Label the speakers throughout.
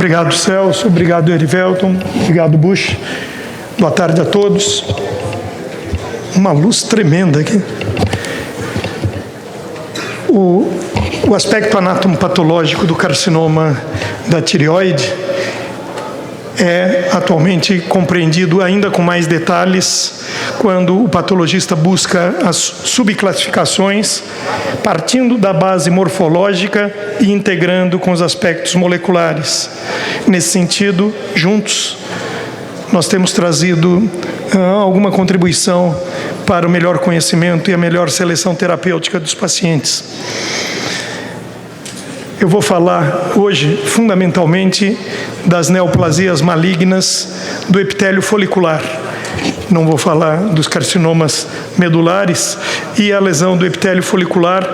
Speaker 1: Obrigado, Celso. Obrigado, Erivelton. Obrigado, Bush. Boa tarde a todos. Uma luz tremenda aqui. O aspecto anatomopatológico do carcinoma da tireoide é atualmente compreendido ainda com mais detalhes quando o patologista busca as subclassificações, partindo da base morfológica e integrando com os aspectos moleculares. Nesse sentido, juntos, nós temos trazido alguma contribuição para o melhor conhecimento e a melhor seleção terapêutica dos pacientes. Eu vou falar hoje, fundamentalmente, das neoplasias malignas do epitélio folicular. Não vou falar dos carcinomas medulares e a lesão do epitélio folicular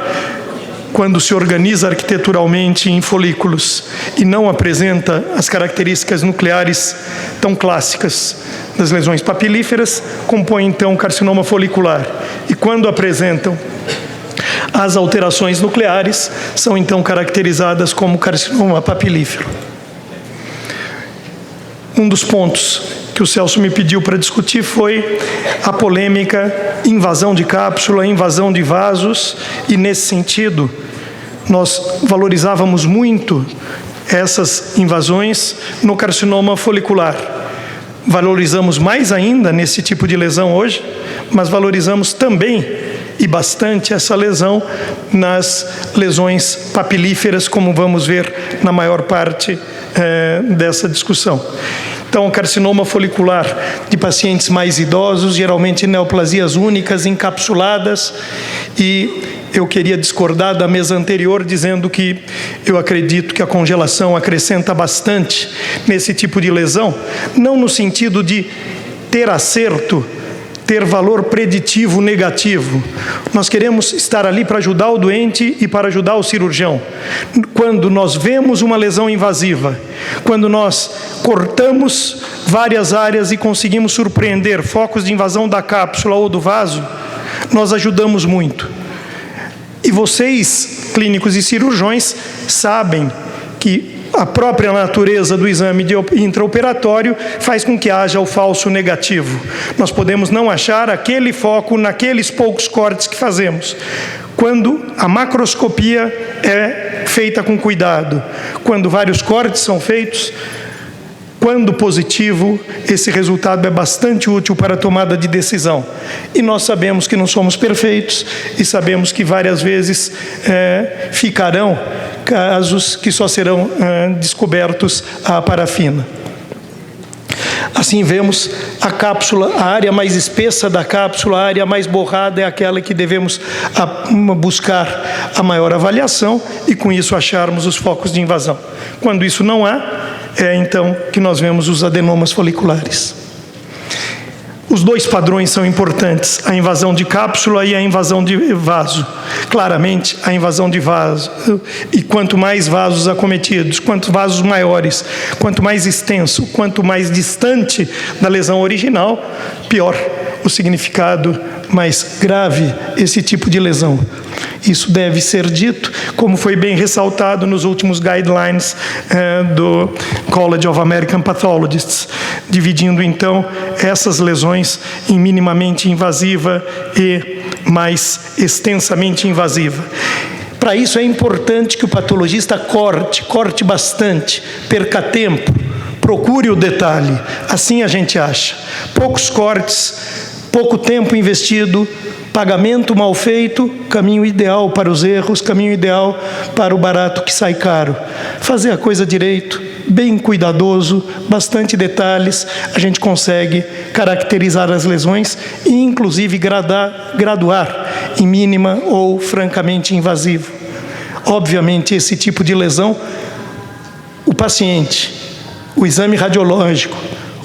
Speaker 1: quando se organiza arquiteturalmente em folículos e não apresenta as características nucleares tão clássicas das lesões papilíferas, compõe então carcinoma folicular. E quando apresentam as alterações nucleares, são então caracterizadas como carcinoma papilífero. Um dos pontos que o Celso me pediu para discutir foi a polêmica invasão de cápsula, invasão de vasos, e nesse sentido, nós valorizávamos muito essas invasões no carcinoma folicular. Valorizamos mais ainda nesse tipo de lesão hoje, mas valorizamos também e bastante essa lesão nas lesões papilíferas, como vamos ver na maior parte dessa discussão. Então, o carcinoma folicular de pacientes mais idosos, geralmente neoplasias únicas, encapsuladas, e eu queria discordar da mesa anterior, dizendo que eu acredito que a congelação acrescenta bastante nesse tipo de lesão, não no sentido de ter acerto, ter valor preditivo negativo. Nós queremos estar ali para ajudar o doente e para ajudar o cirurgião. Quando nós vemos uma lesão invasiva, quando nós cortamos várias áreas e conseguimos surpreender focos de invasão da cápsula ou do vaso, nós ajudamos muito. E vocês, clínicos e cirurgiões, sabem que a própria natureza do exame intraoperatório faz com que haja o falso negativo. Nós podemos não achar aquele foco naqueles poucos cortes que fazemos. Quando a macroscopia é feita com cuidado, quando vários cortes são feitos, quando positivo, esse resultado é bastante útil para a tomada de decisão. E nós sabemos que não somos perfeitos e sabemos que várias vezes ficarão casos que só serão descobertos à parafina. Assim vemos a cápsula, a área mais espessa da cápsula, a área mais borrada é aquela que devemos buscar a maior avaliação e com isso acharmos os focos de invasão. Quando isso não há, é então que nós vemos os adenomas foliculares. Os dois padrões são importantes, a invasão de cápsula e a invasão de vaso. Claramente, a invasão de vaso, e quanto mais vasos acometidos, quanto vasos maiores, quanto mais extenso, quanto mais distante da lesão original, pior o significado, mais grave esse tipo de lesão. Isso deve ser dito, como foi bem ressaltado nos últimos guidelines do College of American Pathologists, dividindo então essas lesões em minimamente invasiva e mais extensamente invasiva. Para isso é importante que o patologista corte bastante, perca tempo, procure o detalhe, assim a gente acha. Poucos cortes, pouco tempo investido, pagamento mal feito, caminho ideal para os erros, caminho ideal para o barato que sai caro. Fazer a coisa direito, bem cuidadoso, bastante detalhes, a gente consegue caracterizar as lesões e inclusive graduar em mínima ou francamente invasivo. Obviamente, esse tipo de lesão, o paciente, o exame radiológico,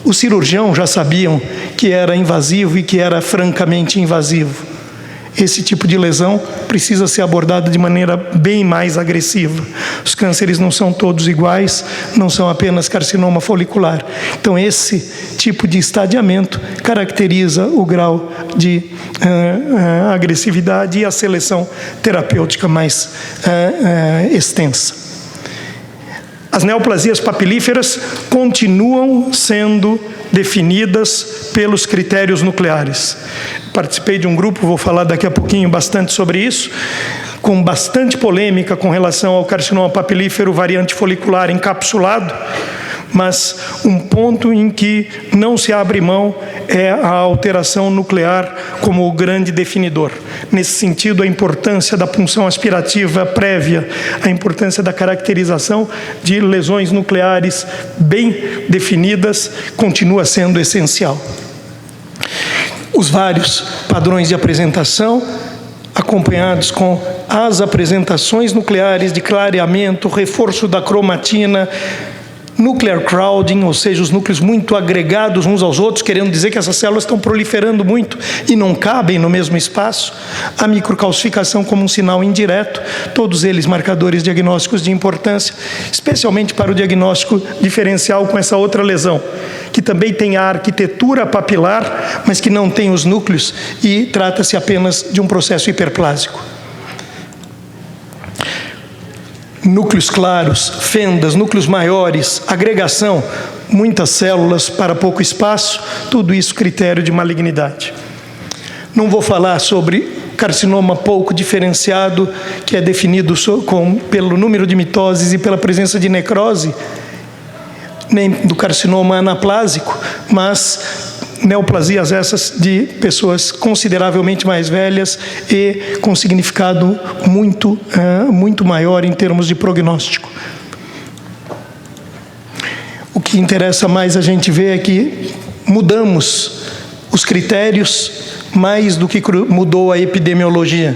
Speaker 1: o cirurgião já sabiam que era invasivo e que era francamente invasivo. Esse tipo de lesão precisa ser abordada de maneira bem mais agressiva. Os cânceres não são todos iguais, não são apenas carcinoma folicular. Então, esse tipo de estadiamento caracteriza o grau de agressividade e a seleção terapêutica mais extensa. As neoplasias papilíferas continuam sendo definidas pelos critérios nucleares. Participei de um grupo, vou falar daqui a pouquinho bastante sobre isso, com bastante polêmica com relação ao carcinoma papilífero variante folicular encapsulado, mas um ponto em que não se abre mão é a alteração nuclear como o grande definidor. Nesse sentido, a importância da punção aspirativa prévia, a importância da caracterização de lesões nucleares bem definidas continua sendo essencial. Os vários padrões de apresentação, acompanhados com as apresentações nucleares de clareamento, reforço da cromatina, nuclear crowding, ou seja, os núcleos muito agregados uns aos outros, querendo dizer que essas células estão proliferando muito e não cabem no mesmo espaço, a microcalcificação como um sinal indireto, todos eles marcadores diagnósticos de importância, especialmente para o diagnóstico diferencial com essa outra lesão, que também tem a arquitetura papilar, mas que não tem os núcleos e trata-se apenas de um processo hiperplásico. Núcleos claros, fendas, núcleos maiores, agregação, muitas células para pouco espaço, tudo isso critério de malignidade. Não vou falar sobre carcinoma pouco diferenciado, que é definido pelo número de mitoses e pela presença de necrose, nem do carcinoma anaplásico, mas neoplasias essas de pessoas consideravelmente mais velhas e com significado muito maior em termos de prognóstico. O que interessa mais a gente ver é que mudamos os critérios mais do que mudou a epidemiologia.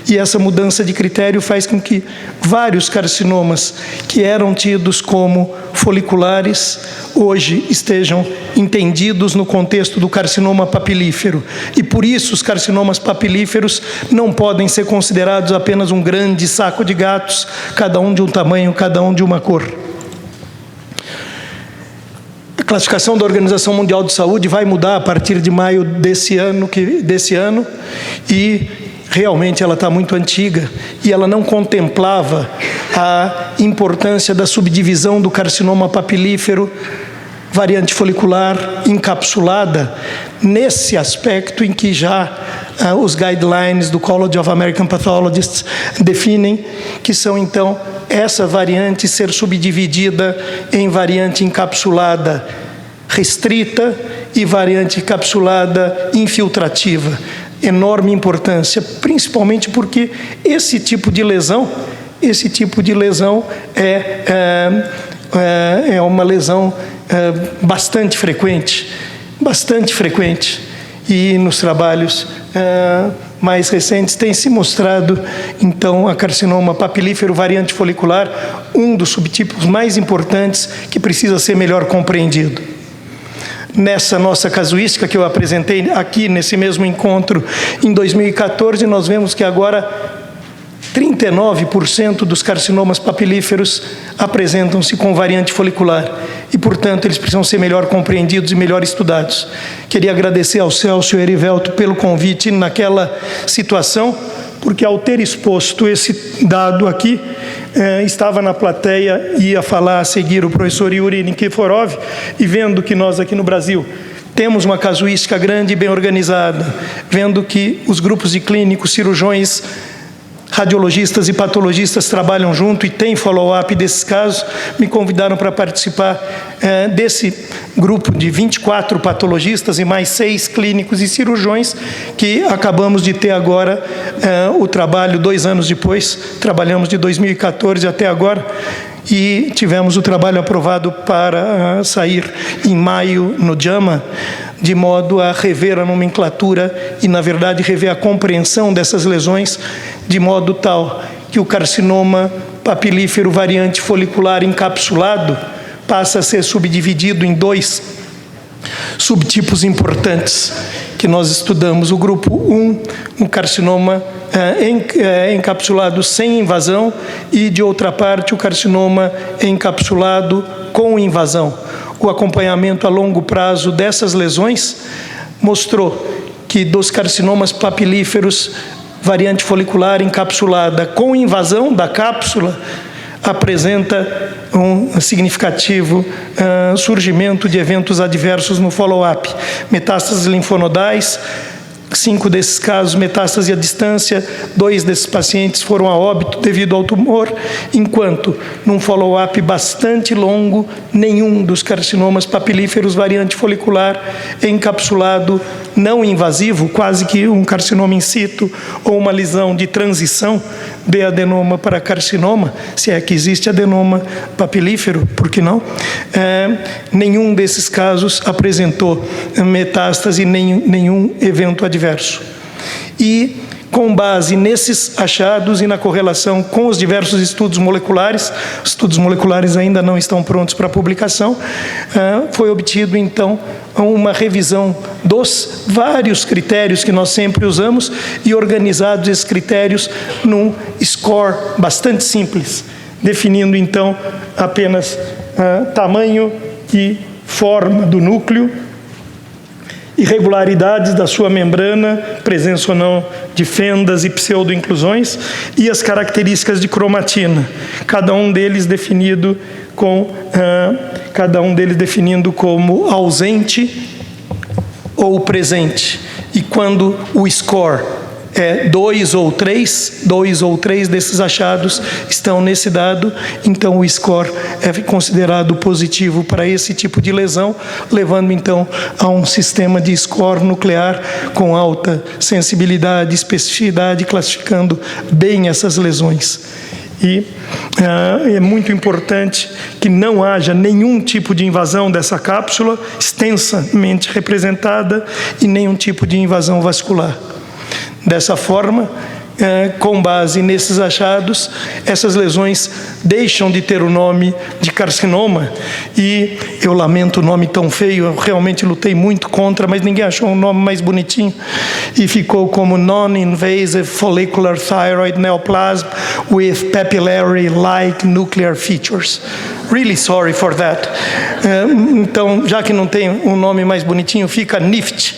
Speaker 1: E essa mudança de critério faz com que vários carcinomas que eram tidos como foliculares hoje estejam entendidos no contexto do carcinoma papilífero. E por isso os carcinomas papilíferos não podem ser considerados apenas um grande saco de gatos, cada um de um tamanho, cada um de uma cor. A classificação da Organização Mundial de Saúde vai mudar a partir de maio desse ano e realmente ela está muito antiga e ela não contemplava a importância da subdivisão do carcinoma papilífero variante folicular encapsulada nesse aspecto em que já os guidelines do College of American Pathologists definem que são então essa variante ser subdividida em variante encapsulada restrita e variante encapsulada infiltrativa. Enorme importância, principalmente porque esse tipo de lesão é uma lesão bastante frequente, e nos trabalhos mais recentes tem se mostrado, então, a carcinoma papilífero variante folicular, um dos subtipos mais importantes que precisa ser melhor compreendido. Nessa nossa casuística que eu apresentei aqui nesse mesmo encontro em 2014, nós vemos que agora 39% dos carcinomas papilíferos apresentam-se com variante folicular e, portanto, eles precisam ser melhor compreendidos e melhor estudados. Queria agradecer ao Celso e ao Erivelto pelo convite naquela situação, porque ao ter exposto esse dado aqui, estava na plateia, ia falar a seguir o professor Yuri Nikiforov, e vendo que nós aqui no Brasil temos uma casuística grande e bem organizada, vendo que os grupos de clínicos, cirurgiões, radiologistas e patologistas trabalham junto e tem follow-up desses casos, me convidaram para participar desse grupo de 24 patologistas e mais 6 clínicos e cirurgiões que acabamos de ter agora o trabalho 2 anos depois, trabalhamos de 2014 até agora e tivemos o trabalho aprovado para sair em maio no JAMA, de modo a rever a nomenclatura e, na verdade, rever a compreensão dessas lesões, de modo tal que o carcinoma papilífero variante folicular encapsulado passa a ser subdividido em 2 subtipos importantes que nós estudamos. O grupo 1, um carcinoma encapsulado sem invasão, e, de outra parte, o carcinoma encapsulado com invasão. O acompanhamento a longo prazo dessas lesões mostrou que dos carcinomas papilíferos variante folicular encapsulada com invasão da cápsula, apresenta um significativo surgimento de eventos adversos no follow-up. Metástases linfonodais, 5 desses casos, metástase à distância, 2 desses pacientes foram a óbito devido ao tumor, enquanto, num follow-up bastante longo, nenhum dos carcinomas papilíferos variante folicular encapsulado não invasivo, quase que um carcinoma in situ ou uma lesão de transição de adenoma para carcinoma, se é que existe adenoma papilífero, por que não? Nenhum desses casos apresentou metástase, nenhum evento adverso. E, com base nesses achados e na correlação com os diversos estudos moleculares ainda não estão prontos para publicação, foi obtido, então, uma revisão dos vários critérios que nós sempre usamos e organizados esses critérios num score bastante simples, definindo, então, apenas tamanho e forma do núcleo, irregularidades da sua membrana, presença ou não de fendas e pseudo-inclusões, e as características de cromatina, cada um deles definindo como ausente ou presente. E quando o score é 2 ou 3 desses achados estão nesse dado, então o score é considerado positivo para esse tipo de lesão, levando então a um sistema de score nuclear com alta sensibilidade, especificidade, classificando bem essas lesões. E é muito importante que não haja nenhum tipo de invasão dessa cápsula, extensamente representada, e nenhum tipo de invasão vascular. Dessa forma, com base nesses achados, essas lesões deixam de ter o nome de carcinoma, e eu lamento o nome tão feio, eu realmente lutei muito contra, mas ninguém achou um nome mais bonitinho, e ficou como Non-Invasive Follicular Thyroid Neoplasm with Papillary-like Nuclear Features. Really sorry for that. Então, já que não tem um nome mais bonitinho, fica NIFT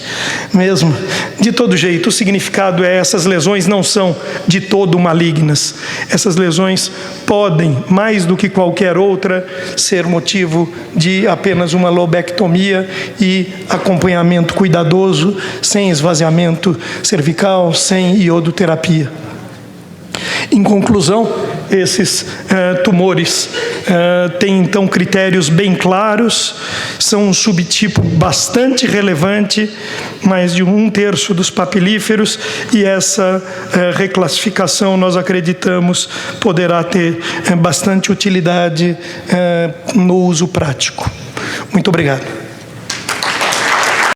Speaker 1: mesmo. De todo jeito, o significado é: essas lesões não são de todo malignas. Essas lesões podem, mais do que qualquer outra, ser motivo de apenas uma lobectomia e acompanhamento cuidadoso, sem esvaziamento cervical, sem iodoterapia. Em conclusão, esses tumores têm, então, critérios bem claros, são um subtipo bastante relevante, mais de 1/3 dos papilíferos, e essa reclassificação, nós acreditamos, poderá ter bastante utilidade no uso prático. Muito obrigado.